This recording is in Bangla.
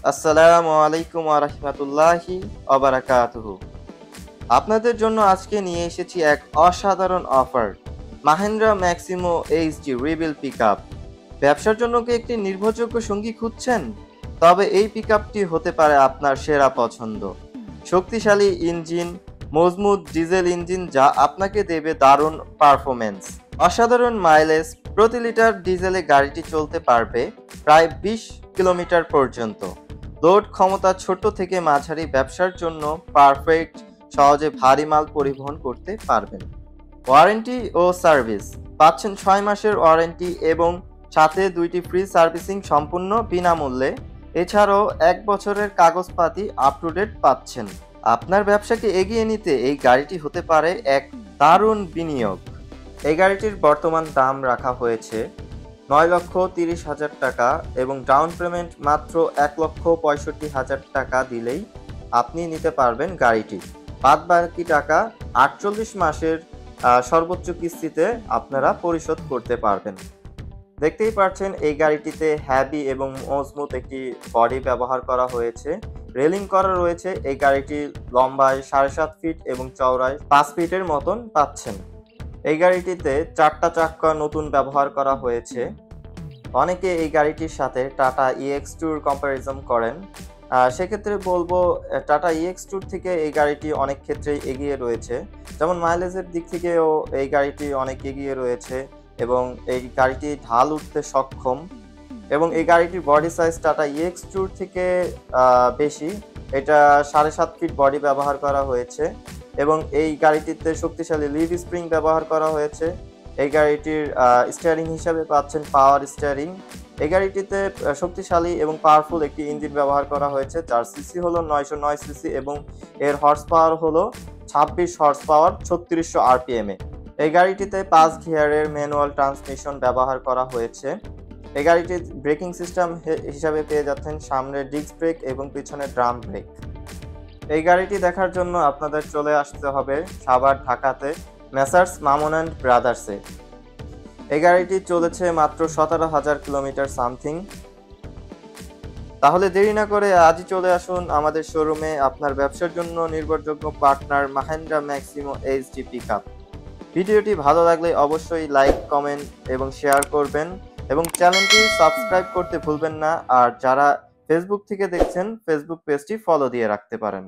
আসসালামু আলাইকুম ওয়া রাহমাতুল্লাহি ওয়া বারাকাতুহু। আপনাদের জন্য আজকে নিয়ে এসেছি এক অসাধারণ offer. Mahindra Maxximo HD rebuild pickup. ব্যবসার জন্য কি একটি নির্ভরযোগ্য সঙ্গী খুঁজছেন? তবে এই পিকআপটি হতে পারে আপনার সেরা পছন্দ। শক্তিশালী ইঞ্জিন, মজবুত ডিজেল ইঞ্জিন যা আপনাকে দেবে দারুণ পারফরম্যান্স। অসাধারণ মাইলেজ, প্রতি লিটার ডিজেলে গাড়িটি চলতে পারবে প্রায় ২০ কিলোমিটার পর্যন্ত। লোড ক্ষমতা ছোট থেকে মাঝারি ব্যবসার জন্য পারফেক্ট, সহজে ভারী মাল পরিবহন করতে পারবেন। ওয়ারেন্টি ও সার্ভিস পাচ্ছেন ৬ মাসের ওয়ারেন্টি এবং সাথে ২টি ফ্রি সার্ভিসিং সম্পূর্ণ বিনামূল্যে। এছাড়াও ১ বছরের কাগজপাতি আপ টু ডেট পাচ্ছেন। আপনার ব্যবসাকে এগিয়ে নিতে এই গাড়িটি হতে পারে এক দারুণ বিনিয়োগ। এই গাড়িটির বর্তমান দাম রাখা হয়েছে ৯,৩০,০০০ টাকা এবং ডাউন পেমেন্ট মাত্র ১,৬৫,০০০ টাকা দিলেই আপনি নিতে পারবেন গাড়িটি। বাদ বাকি টাকা ৪৮ মাসের সর্বোচ্চ কিস্তিতে আপনারা পরিশোধ করতে পারবেন। দেখতেই পাচ্ছেন এই গাড়িটিতে হ্যাভি এবং মজবুত একটি বডি ব্যবহার করা হয়েছে। রেলিং করা রয়েছে। এই গাড়িটি লম্বায় ৭.৫ ফিট এবং চওড়ায় ৫ ফিটের মতন পাচ্ছেন। এই গাড়িটিতে ৪টা চাক্কা নতুন ব্যবহার করা হয়েছে। অনেকে এই গাড়িটির সাথে টাটা EX2 কম্পারিজন করেন। সেক্ষেত্রে বলবো টাটা EX2 থেকে এই গাড়িটি অনেক ক্ষেত্রেই এগিয়ে রয়েছে। যেমন মাইলেজের দিক থেকেও এই গাড়িটি অনেক এগিয়ে রয়েছে এবং এই গাড়িটি ঢাল উঠতে সক্ষম এবং এই গাড়িটির বডি সাইজ টাটা EX2 থেকে বেশি। এটা ৭.৫ ফিট বডি ব্যবহার করা হয়েছে এবং এই গাড়িটিতে শক্তিশালী লিভ স্প্রিং ব্যবহার করা হয়েছে। এই গাড়িটির স্টিয়ারিং হিসাবে পাচ্ছেন পাওয়ার স্টিয়ারিং। এই গাড়িটিতে শক্তিশালী এবং পাওয়ারফুল একটি ইঞ্জিন ব্যবহার করা হয়েছে, যার সিসি হলো ৯০৯ সিসি এবং এর হর্স পাওয়ার হলো ২৬ হর্স পাওয়ার ৩৬০০ RPM এ। এই গাড়িটিতে ৫ গিয়ারের ম্যানুয়াল ট্রান্সমিশন ব্যবহার করা হয়েছে। এই গাড়িটির ব্রেকিং সিস্টেম হিসাবে পেয়ে যাচ্ছেন সামনে ডিস্ক ব্রেক এবং পিছনে ড্রাম ব্রেক। এই গাড়িটি দেখার জন্য আপনাদের চলে আসতে হবে সাভার, ঢাকাতে মেসার্স মামুন অ্যান্ড ব্রাদার্সে। এই গাড়িটি চলেছে মাত্র ১৭,০০০ কিলোমিটার সামথিং। তাহলে দেরি না করে আজই চলে আসুন আমাদের শোরুমে আপনার ব্যবসার জন্য নির্ভরযোগ্য partner Mahindra Maxximo HD pickup. ভিডিওটি ভালো লাগলে অবশ্যই লাইক, কমেন্ট এবং শেয়ার করবেন এবং চ্যানেলটি সাবস্ক্রাইব করতে ভুলবেন না। আর যারা ফেসবুক থেকে দেখছেন, ফেসবুক পেজটি ফলো দিয়ে রাখতে পারেন।